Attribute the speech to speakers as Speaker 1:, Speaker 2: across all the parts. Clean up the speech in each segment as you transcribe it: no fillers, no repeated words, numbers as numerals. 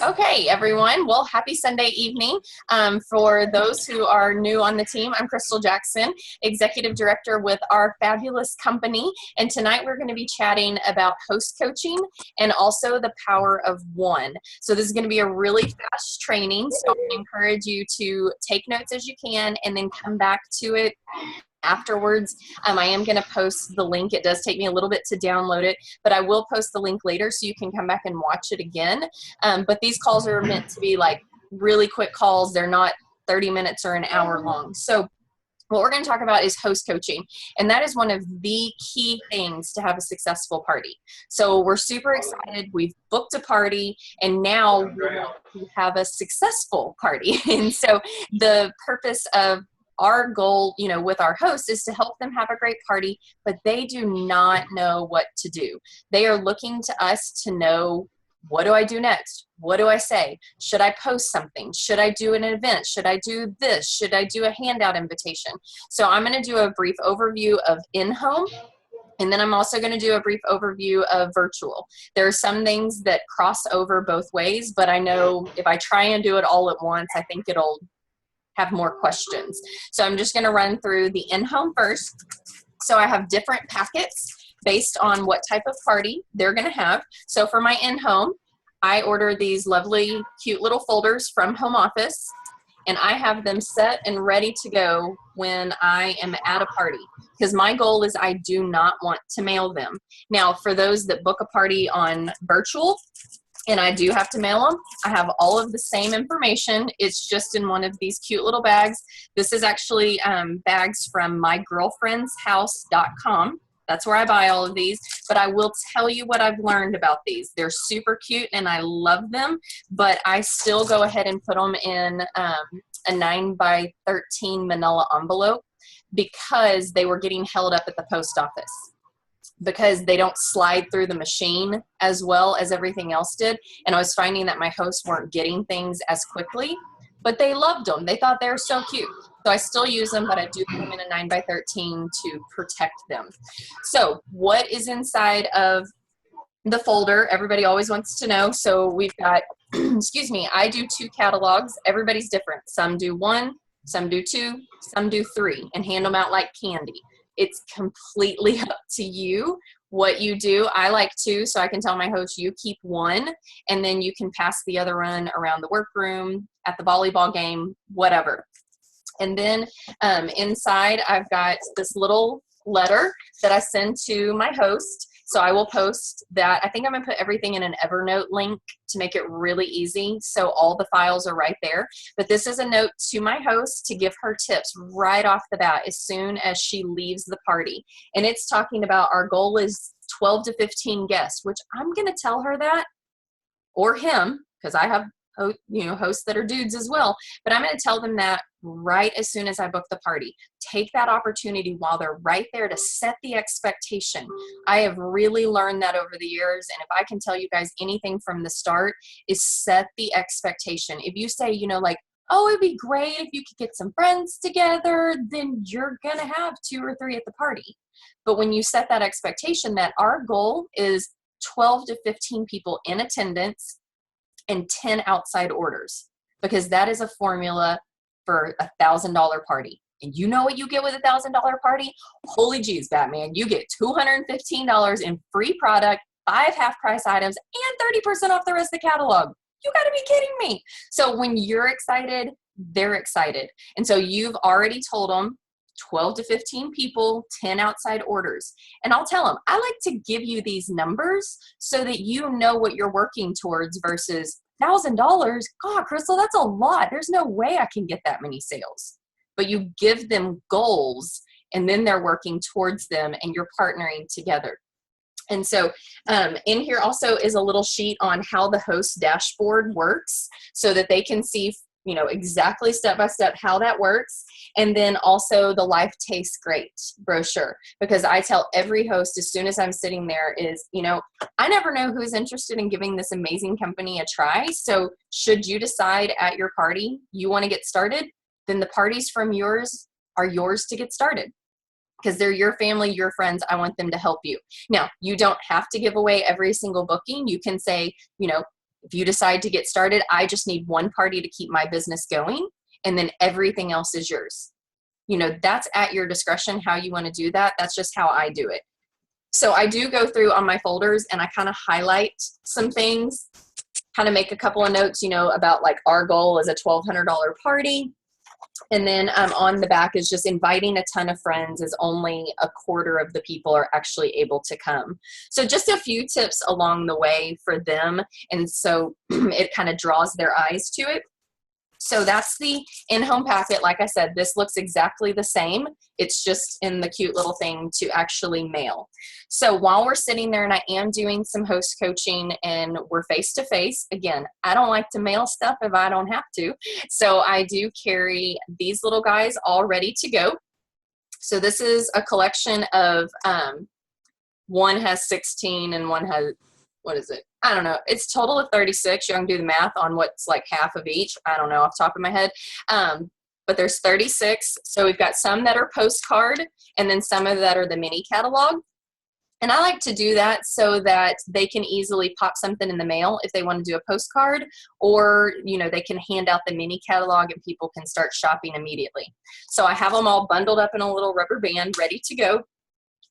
Speaker 1: Okay, everyone. Well, happy Sunday evening. For those who are new on the team, I'm Crystal Jackson, Executive Director with our fabulous company. And tonight we're going to be chatting about host coaching and also the power of one. So this is going to be a really fast training. So I encourage you to take notes as you can and then come back to it afterwards. I am going to post the link. It does take me a little bit to download it, but I will post the link later so you can come back and watch it again. But these calls are meant to be like really quick calls. They're not 30 minutes or an hour long. So what we're going to talk about is host coaching, and that is one of the key things to have a successful party. So we're super excited. We've booked a party, and now we want to have a successful party. And so the purpose of our goal, with our hosts is to help them have a great party, but they do not know what to do. They are looking to us to know, what do I do next? What do I say? Should I post something? Should I do an event? Should I do this? Should I do a handout invitation? So I'm going to do a brief overview of in-home. And then I'm also going to do a brief overview of virtual. There are some things that cross over both ways, but I know if I try and do it all at once, I think it'll have more questions. So I'm just going to run through the in-home first. So I have different packets based on what type of party they're going to have. So for my in-home, I order these lovely, cute little folders from Home Office, and I have them set and ready to go when I am at a party, because my goal is I do not want to mail them. Now, for those that book a party on virtual, and I do have to mail them, I have all of the same information. It's just in one of these cute little bags. This is actually bags from mygirlfriendshouse.com. That's where I buy all of these, but I will tell you what I've learned about these. They're super cute and I love them, but I still go ahead and put them in a 9x13 manila envelope because they were getting held up at the post office, because they don't slide through the machine as well as everything else did. And I was finding that my hosts weren't getting things as quickly, but they loved them. They thought they were so cute. So I still use them, but I do put them in a 9x13 to protect them. So what is inside of the folder? Everybody always wants to know. So we've got, excuse me, I do 2 catalogs. Everybody's different. Some do 1, some do 2, some do 3, and hand them out like candy. It's completely up to you what you do. I like 2, so I can tell my host, you keep 1, and then you can pass the other one around the workroom, at the volleyball game, whatever. And then inside, I've got this little letter that I send to my host. So I will post that. I think I'm going to put everything in an Evernote link to make it really easy, so all the files are right there. But this is a note to my host to give her tips right off the bat as soon as she leaves the party. And it's talking about our goal is 12 to 15 guests, which I'm going to tell her that, or him, because I have hosts that are dudes as well, but I'm going to tell them that right as soon as I book the party. Take that opportunity while they're right there to set the expectation. I have really learned that over the years, and if I can tell you guys anything from the start, is set the expectation. If you say, like, oh, it'd be great if you could get some friends together, then you're going to have 2 or 3 at the party. But when you set that expectation that our goal is 12 to 15 people in attendance and 10 outside orders, because that is a formula for $1,000 party. And you know what you get with $1,000 party? Holy jeez, Batman, you get $215 in free product, 5 half-price items, and 30% off the rest of the catalog. You got to be kidding me. So when you're excited, they're excited. And so you've already told them 12 to 15 people, 10 outside orders. And I'll tell them, I like to give you these numbers so that you know what you're working towards versus $1,000. God, Crystal, that's a lot. There's no way I can get that many sales. But you give them goals, and then they're working towards them, and you're partnering together. And so in here also is a little sheet on how the host dashboard works so that they can see exactly step by step how that works. And then also the Life Tastes Great brochure, because I tell every host as soon as I'm sitting there is, I never know who's interested in giving this amazing company a try. So should you decide at your party you want to get started, then the parties from yours are yours to get started, because they're your family, your friends. I want them to help you. Now, you don't have to give away every single booking. You can say, If you decide to get started, I just need one party to keep my business going, and then everything else is yours. You know, that's at your discretion how you want to do that. That's just how I do it. So I do go through on my folders and I kind of highlight some things, kind of make a couple of notes, you know, about like our goal is a $1,200 party. And then on the back is just inviting a ton of friends, is only a quarter of the people are actually able to come. So just a few tips along the way for them. And so it kind of draws their eyes to it. So that's the in-home packet. Like I said, this looks exactly the same. It's just in the cute little thing to actually mail. So while we're sitting there and I am doing some host coaching and we're face-to-face, again, I don't like to mail stuff if I don't have to. So I do carry these little guys all ready to go. So this is a collection of, one has 16 and one has, what is it? I don't know. It's total of 36. You can do the math on what's like half of each. I don't know off the top of my head. But there's 36. So we've got some that are postcard and then some of that are the mini catalog. And I like to do that so that they can easily pop something in the mail if they want to do a postcard, or, you know, they can hand out the mini catalog and people can start shopping immediately. So I have them all bundled up in a little rubber band ready to go.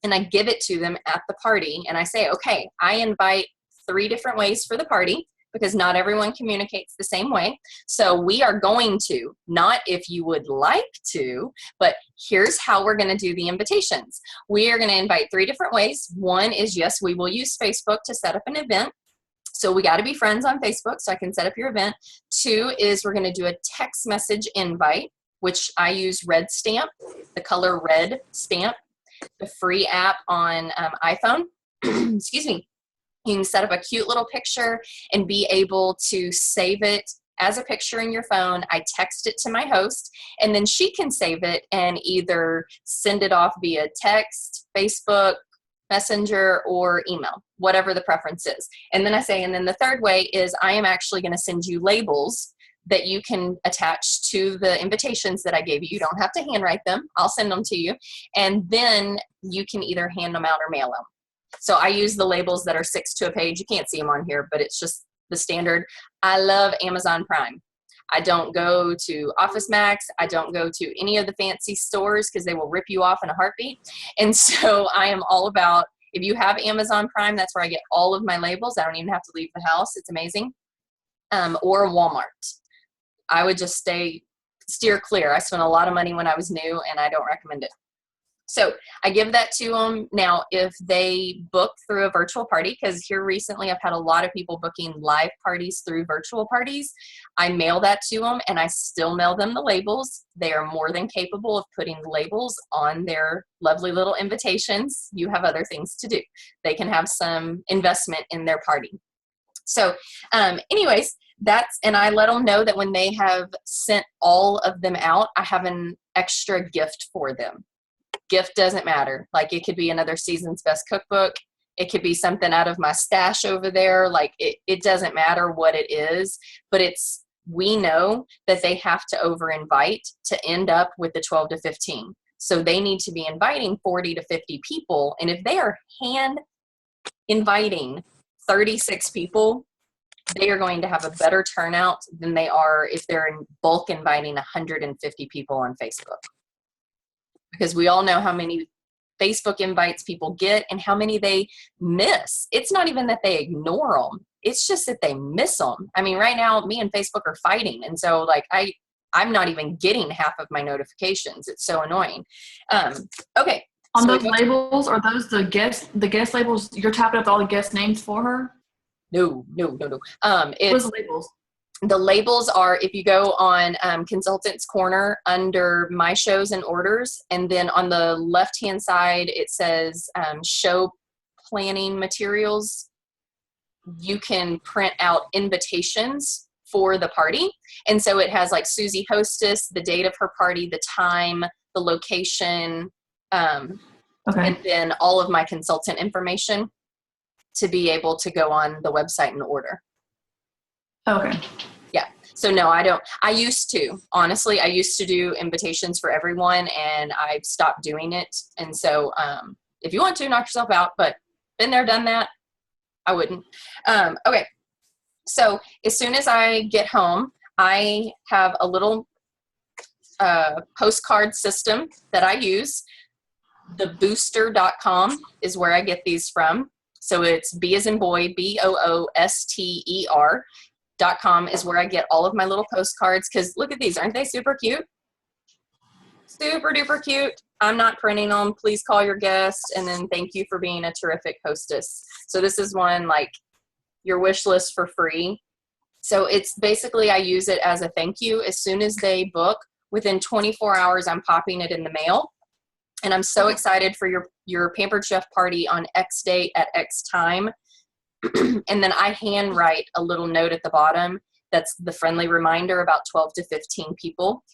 Speaker 1: And I give it to them at the party. And I say, okay, I invite 3 different ways for the party because not everyone communicates the same way. So we are going to, not if you would like to, but here's how we're going to do the invitations. We are going to invite 3 different ways. One is, yes, we will use Facebook to set up an event. So we got to be friends on Facebook so I can set up your event. 2 is we're going to do a text message invite, which I use Red Stamp, the color red stamp, the free app on iPhone. Excuse me. You can set up a cute little picture and be able to save it as a picture in your phone. I text it to my host, and then she can save it and either send it off via text, Facebook, Messenger, or email, whatever the preference is. And then I say, and then the third way is I am actually going to send you labels that you can attach to the invitations that I gave you. You don't have to handwrite them. I'll send them to you. And then you can either hand them out or mail them. So I use the labels that are 6 to a page. You can't see them on here, but it's just the standard. I love Amazon Prime. I don't go to Office Max. I don't go to any of the fancy stores because they will rip you off in a heartbeat. And so I am all about, if you have Amazon Prime, that's where I get all of my labels. I don't even have to leave the house. It's amazing. Or Walmart. I would just steer clear. I spent a lot of money when I was new, and I don't recommend it. So I give that to them. Now, if they book through a virtual party, because here recently I've had a lot of people booking live parties through virtual parties, I mail that to them, and I still mail them the labels. They are more than capable of putting labels on their lovely little invitations. You have other things to do. They can have some investment in their party. So anyways, and I let them know that when they have sent all of them out, I have an extra gift for them. Gift doesn't matter. Like, it could be another Season's Best Cookbook. It could be something out of my stash over there. Like, it doesn't matter what it is, but we know that they have to over invite to end up with the 12 to 15. So they need to be inviting 40 to 50 people. And if they are hand inviting 36 people, they are going to have a better turnout than they are if they're in bulk inviting 150 people on Facebook. Because we all know how many Facebook invites people get and how many they miss. It's not even that they ignore them. It's just that they miss them. I mean, right now, me and Facebook are fighting. And so, like, I'm not even getting half of my notifications. It's so annoying. Okay.
Speaker 2: On those labels, are those the guest labels? You're tapping up all the guest names for her?
Speaker 1: No.
Speaker 2: What's the labels?
Speaker 1: The labels are, if you go on Consultants Corner under My Shows and Orders, and then on the left-hand side, it says Show Planning Materials. You can print out invitations for the party. And so it has like Susie Hostess, the date of her party, the time, the location, and then all of my consultant information to be able to go on the website and order.
Speaker 2: Okay.
Speaker 1: Yeah. So no, I don't. I used to, honestly, I used to do invitations for everyone, and I've stopped doing it. And so if you want to, knock yourself out, but been there, done that, I wouldn't. Okay. So as soon as I get home, I have a little postcard system that I use. Thebooster.com is where I get these from. So it's B as in boy, BOOSTER.com is where I get all of my little postcards. Because look at these. Aren't they super cute? Super duper cute. I'm not printing them. Please call your guest. And then thank you for being a terrific hostess. So this is one like your wish list for free. So it's basically, I use it as a thank you. As soon as they book, within 24 hours, I'm popping it in the mail. And I'm so excited for your Pampered Chef party on X date at X time. And then I handwrite a little note at the bottom that's the friendly reminder about 12 to 15 people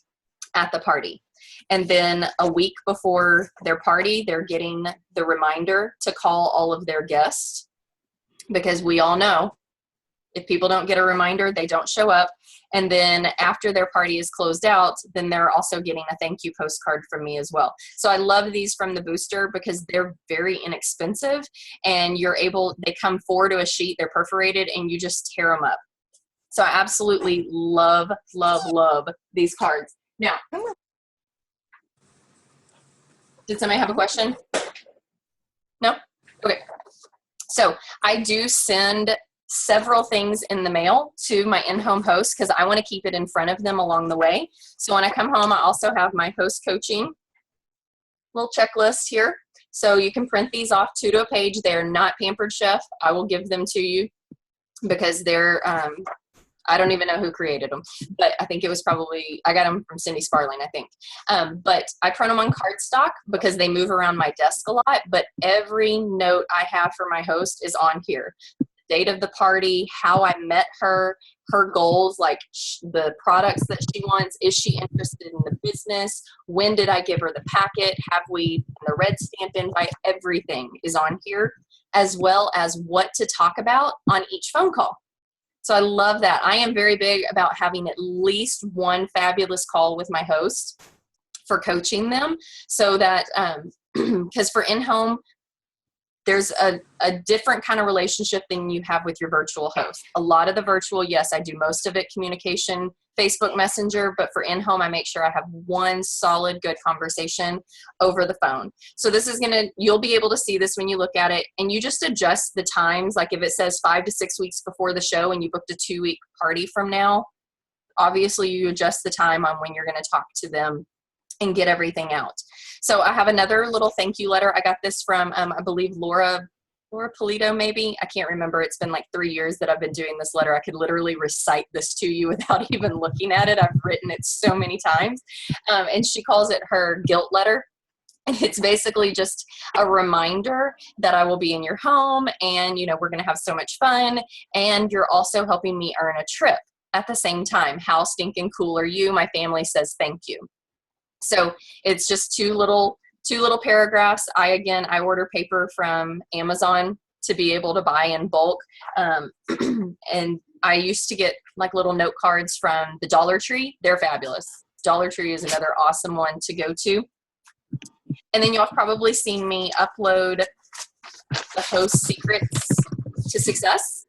Speaker 1: at the party. And then a week before their party, they're getting the reminder to call all of their guests, because we all know if people don't get a reminder, they don't show up. And then after their party is closed out, then they're also getting a thank you postcard from me as well. So I love these from the Booster because they're very inexpensive, and they come 4 to a sheet, they're perforated, and you just tear them up. So I absolutely love, love, love these cards. Now, did somebody have a question? No? Okay. So I do send several things in the mail to my in-home host because I want to keep it in front of them along the way. So when I come home, I also have my host coaching little checklist here. So you can print these off 2 to a page. They're not Pampered Chef. I will give them to you because they're, I don't even know who created them, but I think it was I got them from Cindy Sparling, I think. But I print them on cardstock because they move around my desk a lot, but every note I have for my host is on here. Date of the party, how I met her, her goals, like the products that she wants. Is she interested in the business? When did I give her the packet? Have we, the red stamp invite? Everything is on here, as well as what to talk about on each phone call. So I love that. I am very big about having at least one fabulous call with my host for coaching them, so that, because for in-home, there's a different kind of relationship than you have with your virtual host. A lot of the virtual, yes, I do most of it communication, Facebook Messenger, but for in-home, I make sure I have one solid, good conversation over the phone. So this is you'll be able to see this when you look at it, and you just adjust the times. Like if it says 5 to 6 weeks before the show and you booked a 2-week party from now, obviously you adjust the time on when you're going to talk to them and get everything out. So I have another little thank you letter. I got this from, I believe, Laura Polito, maybe. I can't remember. It's been like 3 years that I've been doing this letter. I could literally recite this to you without even looking at it. I've written it so many times. And she calls it her guilt letter. And it's basically just a reminder that I will be in your home, and, we're going to have so much fun. And you're also helping me earn a trip at the same time. How stinking cool are you? My family says thank you. So it's just two little paragraphs. I order paper from Amazon to be able to buy in bulk. And I used to get like little note cards from the Dollar Tree. They're fabulous. Dollar Tree is another awesome one to go to. And then y'all have probably seen me upload the Host Secrets to Success.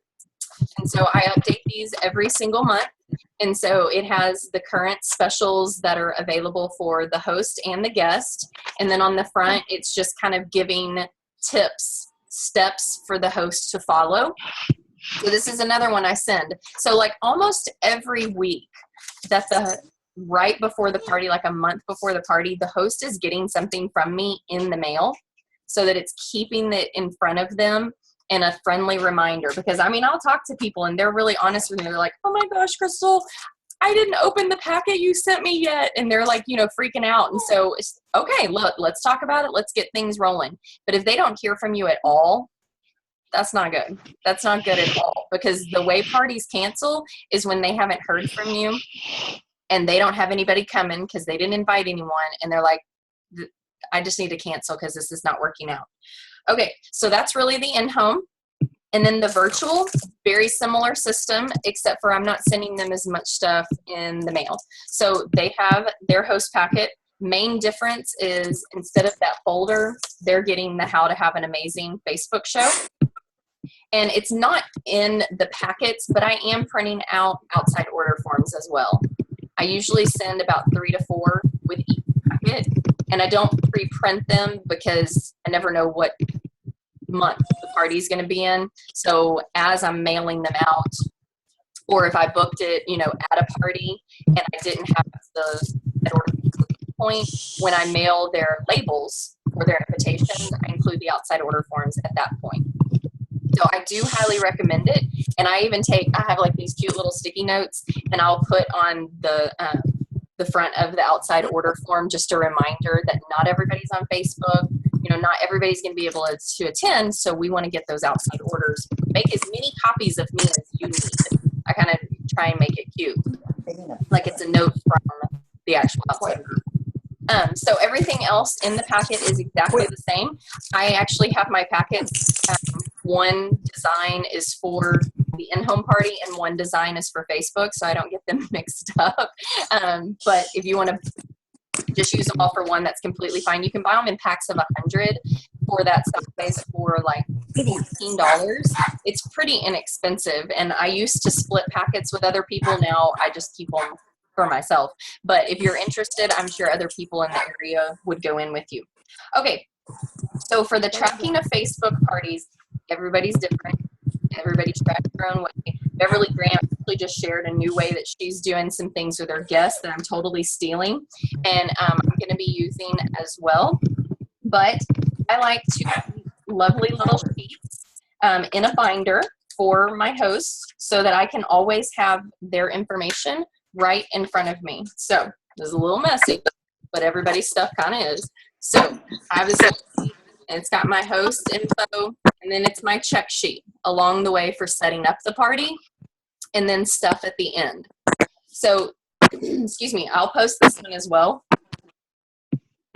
Speaker 1: And so I update these every single month. And so it has the current specials that are available for the host and the guest. And then on the front, it's just kind of giving steps for the host to follow. So this is another one I send. So like almost every week right before the party, like a month before the party, the host is getting something from me in the mail so that it's keeping it in front of them and a friendly reminder. Because I'll talk to people and they're really honest with me. They're like, oh my gosh, Crystal, I didn't open the packet you sent me yet. And they're like, freaking out. And so it's okay, look, let's talk about it. Let's get things rolling. But if they don't hear from you at all, that's not good. That's not good at all, because the way parties cancel is when they haven't heard from you and they don't have anybody coming because they didn't invite anyone. And they're like, I just need to cancel because this is not working out. Okay, so that's really the in-home. And then the virtual, very similar system, except for I'm not sending them as much stuff in the mail. So they have their host packet. Main difference is instead of that folder, they're getting the How to Have an Amazing Facebook show. And it's not in the packets, but I am printing out outside order forms as well. I usually send about 3 to 4 with each packet, and I don't pre-print them because I never know what month the party's going to be in. So as I'm mailing them out, or if I booked it, at a party and I didn't have the order point, when I mail their labels or their invitations, I include the outside order forms at that point. So I do highly recommend it. And I have like these cute little sticky notes, and I'll put on the front of the outside order form just a reminder that not everybody's on Facebook. Not everybody's going to be able to attend. So we want to get those outside orders. Make as many copies of me as you need. I kind of try and make it cute, like it's a note from the actual outside group. So everything else in the packet is exactly the same. I actually have my packets. One design is for the in-home party and one design is for Facebook, so I don't get them mixed up. But if you want to just use them all for one, that's completely fine. You can buy them in packs of 100 for that size for like $14. It's pretty inexpensive, and I used to split packets with other people. Now I just keep them for myself. But if you're interested, I'm sure other people in the area would go in with you. Okay, so for the tracking of Facebook parties, everybody's different. Everybody's tracking their own way. Beverly Grant actually just shared a new way that she's doing some things with her guests that I'm totally stealing, and I'm going to be using as well. But I like to keep lovely little sheets in a binder for my hosts so that I can always have their information right in front of me. So this is a little messy, but everybody's stuff kind of is. So I have this little sheet, and it's got my host info, and then it's my check sheet along the way for setting up the party, and then stuff at the end. So, excuse me, I'll post this one as well.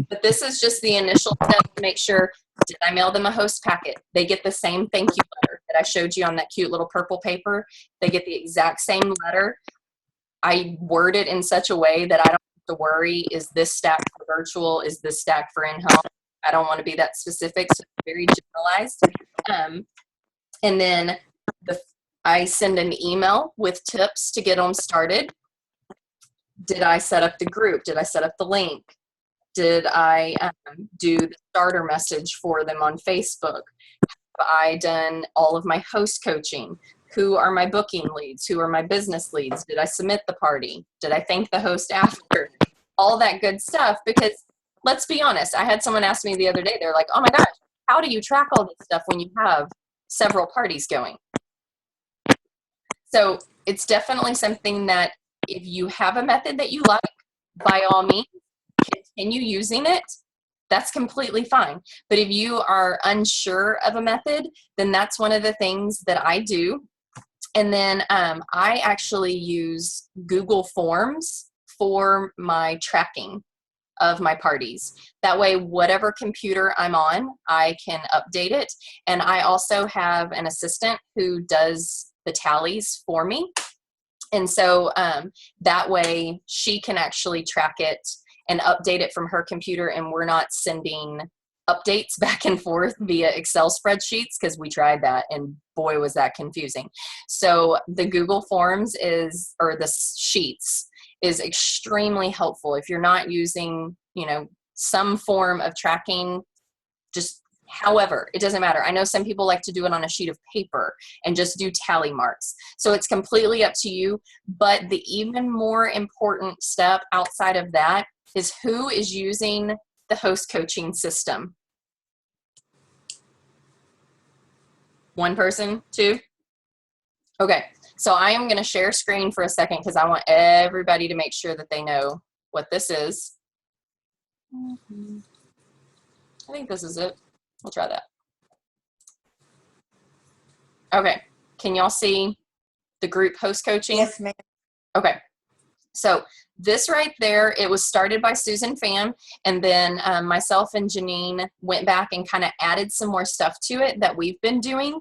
Speaker 1: But this is just the initial step to make sure, did I mail them a host packet? They get the same thank you letter that I showed you on that cute little purple paper. They get the exact same letter. I word it in such a way that I don't have to worry, is this stack for virtual? Is this stack for in-home? I don't want to be that specific, so it's very generalized. And then I send an email with tips to get them started. Did I set up the group? Did I set up the link? Did I do the starter message for them on Facebook? Have I done all of my host coaching? Who are my booking leads? Who are my business leads? Did I submit the party? Did I thank the host after? All that good stuff, because let's be honest, I had someone ask me the other day, they're like, oh my gosh, how do you track all this stuff when you have several parties going? So it's definitely something that if you have a method that you like, by all means, continue using it. That's completely fine. But if you are unsure of a method, then that's one of the things that I do. And then I actually use Google Forms for my tracking of my parties. That way, whatever computer I'm on, I can update it. And I also have an assistant who does the tallies for me. And so that way she can actually track it and update it from her computer, and we're not sending updates back and forth via Excel spreadsheets, because we tried that and boy was that confusing. So the Google Forms or the sheets is extremely helpful if you're not using, some form of tracking. Just however, it doesn't matter. I know some people like to do it on a sheet of paper and just do tally marks. So it's completely up to you. But the even more important step outside of that is who is using the host coaching system. One person? Two? Okay, so I am going to share screen for a second because I want everybody to make sure that they know what this is. I think this is it. We'll try that. Okay, can y'all see the group host coaching?
Speaker 3: Yes, ma'am.
Speaker 1: Okay, so this right there, it was started by Susan Pham, and then myself and Janine went back and kind of added some more stuff to it that we've been doing.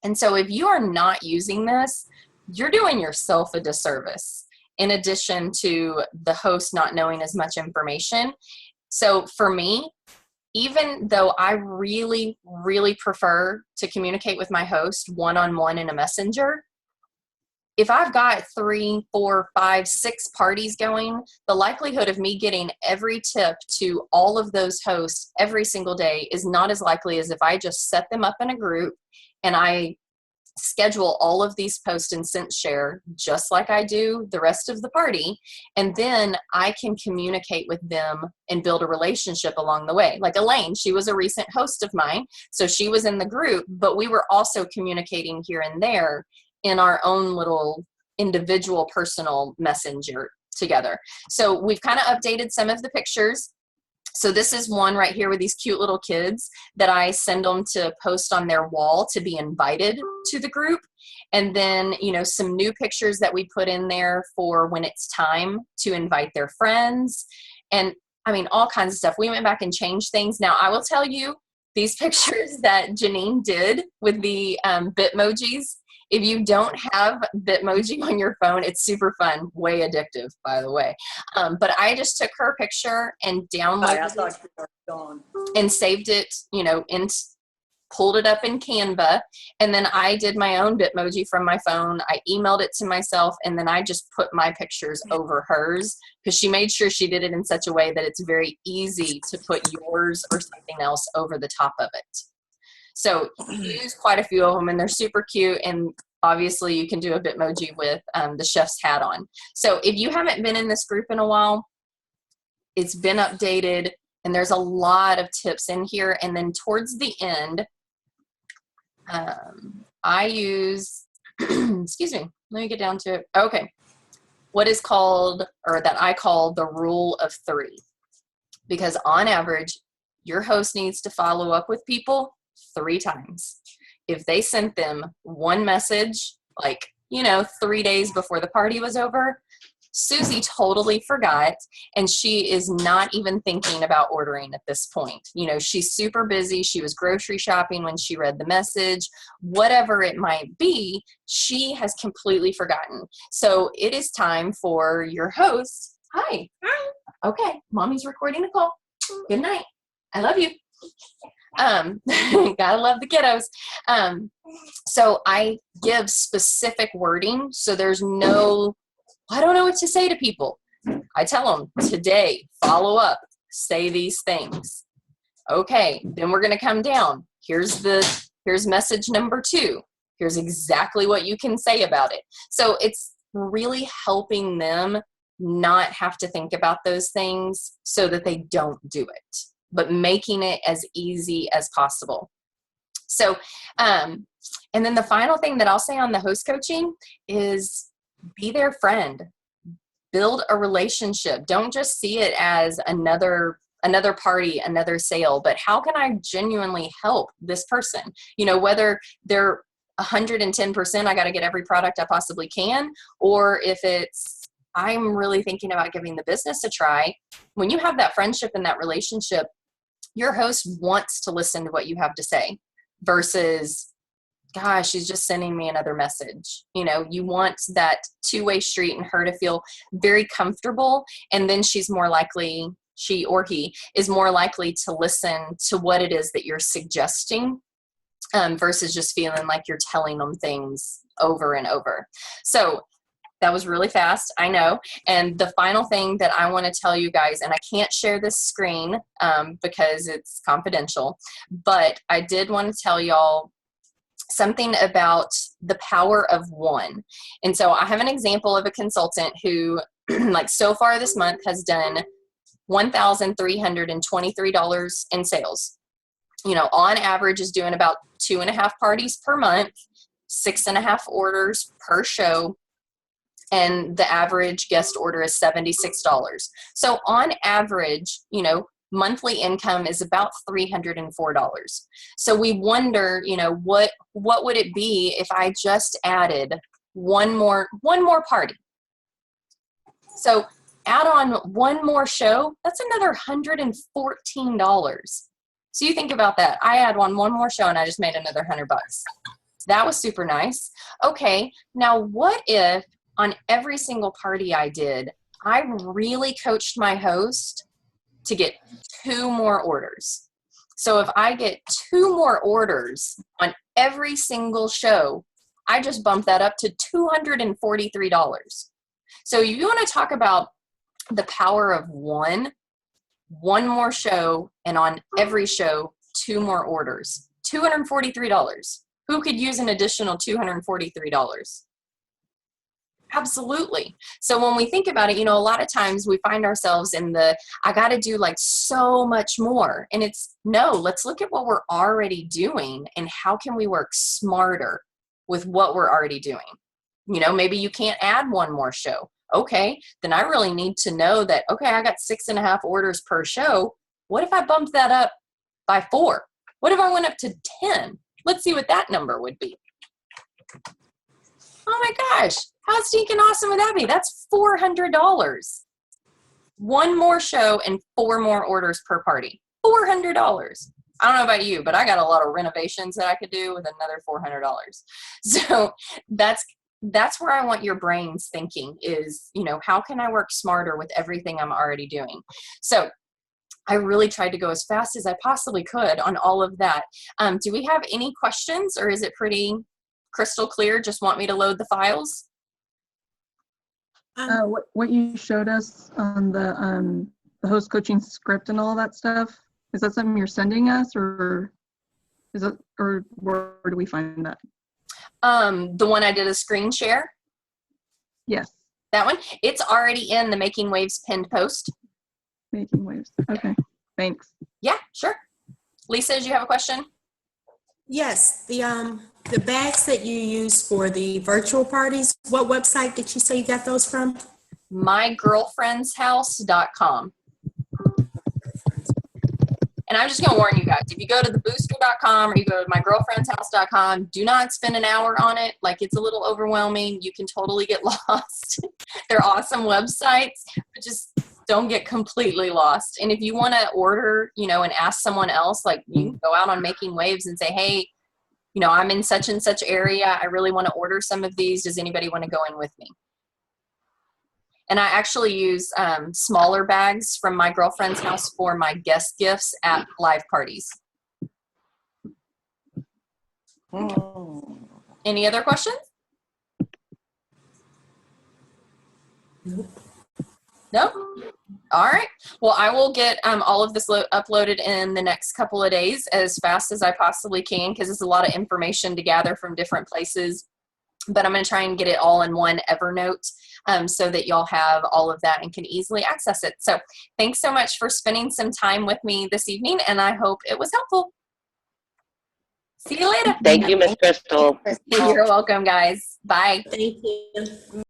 Speaker 1: And so if you are not using this, you're doing yourself a disservice, in addition to the host not knowing as much information. So for me, even though I really, really prefer to communicate with my host one-on-one in a messenger, if I've got 3, 4, 5, 6 parties going, the likelihood of me getting every tip to all of those hosts every single day is not as likely as if I just set them up in a group and I schedule all of these posts in SenseShare just like I do the rest of the party, and then I can communicate with them and build a relationship along the way. Like Elaine, she was a recent host of mine, so she was in the group, but we were also communicating here and there in our own little individual personal messenger together. So we've kind of updated some of the pictures. So this is one right here with these cute little kids that I send them to post on their wall to be invited to the group. And then, you know, some new pictures that we put in there for when it's time to invite their friends. And I mean, all kinds of stuff. We went back and changed things. Now, I will tell you, these pictures that Janine did with the Bitmojis, if you don't have Bitmoji on your phone, it's super fun, way addictive, by the way. But I just took her picture and downloaded it and saved it, you know, and pulled it up in Canva. And then I did my own Bitmoji from my phone. I emailed it to myself, and then I just put my pictures over hers because she made sure she did it in such a way that it's very easy to put yours or something else over the top of it. So use quite a few of them, and they're super cute. And obviously you can do a Bitmoji with the chef's hat on. So if you haven't been in this group in a while, it's been updated, and there's a lot of tips in here. And then towards the end, I use, excuse me, let me get down to it. Okay. What is called, or that I call, the rule of 3. Because on average, your host needs to follow up with people 3 times. If they sent them one message, like, you know, 3 days before the party was over, Susie totally forgot, and she is not even thinking about ordering at this point. You know, she's super busy. She was grocery shopping when she read the message. Whatever it might be, she has completely forgotten. So it is time for your host. Hi. Hi. Okay, mommy's recording a call. Good night. I love you. Gotta love the kiddos. So I give specific wording, so there's no, I don't know what to say to people. I tell them, today, follow up, say these things. Okay, then we're gonna come down. Here's message number 2. Here's exactly what you can say about it. So it's really helping them not have to think about those things so that they don't do it, but making it as easy as possible. So, and then the final thing that I'll say on the host coaching is be their friend. Build a relationship. Don't just see it as another party, another sale, but how can I genuinely help this person? You know, whether they're 110%, I got to get every product I possibly can, or if it's, I'm really thinking about giving the business a try. When you have that friendship and that relationship, your host wants to listen to what you have to say versus, gosh, she's just sending me another message. You know, you want that two-way street and her to feel very comfortable. And then she's more likely, she or he is more likely to listen to what it is that you're suggesting versus just feeling like you're telling them things over and over. So that was really fast, I know. And the final thing that I want to tell you guys, and I can't share this screen because it's confidential, but I did want to tell y'all something about the power of 1. And so I have an example of a consultant who, like, so far this month has done $1,323 in sales. You know, on average is doing about 2.5 parties per month, 6.5 orders per show. And the average guest order is $76. So on average, you know, monthly income is about $304. So we wonder, you know, what would it be if I just added one more party? So add on one more show, that's another $114. So you think about that. I add one more show and I just made another $100. That was super nice. Okay, now what if on every single party I did, I really coached my host to get 2 more orders? So if I get 2 more orders on every single show, I just bump that up to $243. So you want to talk about the power of one more show, and on every show, 2 more orders. $243. Who could use an additional $243? Absolutely. So when we think about it, you know, a lot of times we find ourselves in the, I got to do like so much more. And it's no, let's look at what we're already doing and how can we work smarter with what we're already doing. You know, maybe you can't add 1 more show. Okay, then I really need to know that, okay, I got 6.5 orders per show. What if I bumped that up by 4? What if I went up to 10? Let's see what that number would be. Oh my gosh, how stinking awesome would that be? That's $400. 1 more show and 4 more orders per party. $400. I don't know about you, but I got a lot of renovations that I could do with another $400. So that's where I want your brains thinking is, you know, how can I work smarter with everything I'm already doing? So I really tried to go as fast as I possibly could on all of that. Do we have any questions, or is it pretty crystal clear? Just want me to load the files?
Speaker 3: What you showed us on the host coaching script and all that stuff, is that something you're sending us, or is it, or where do we find that?
Speaker 1: The one I did a screen share?
Speaker 3: Yes.
Speaker 1: That one? It's already in the Making Waves pinned post.
Speaker 3: Making Waves. Okay. Thanks.
Speaker 1: Yeah, sure. Lisa, did you have a question?
Speaker 4: Yes, the bags that you use for the virtual parties, what website did you say you got those from?
Speaker 1: mygirlfriendshouse.com. And I'm just going to warn you guys, if you go to thebooster.com or you go to mygirlfriendshouse.com, do not spend an hour on it. Like, it's a little overwhelming. You can totally get lost. They're awesome websites, but just don't get completely lost. And if you want to order, you know, and ask someone else, like, you can go out on Making Waves and say, hey, you know, I'm in such and such area. I really want to order some of these. Does anybody want to go in with me? And I actually use smaller bags from my girlfriend's house for my guest gifts at live parties. Any other questions?
Speaker 4: Nope.
Speaker 1: No? All right. Well, I will get all of this uploaded in the next couple of days as fast as I possibly can, because it's a lot of information to gather from different places. But I'm going to try and get it all in one Evernote so that y'all have all of that and can easily access it. So thanks so much for spending some time with me this evening, and I hope it was helpful. See you later.
Speaker 5: Thank you, Ms. Crystal.
Speaker 1: You're welcome, guys. Bye.
Speaker 4: Thank you.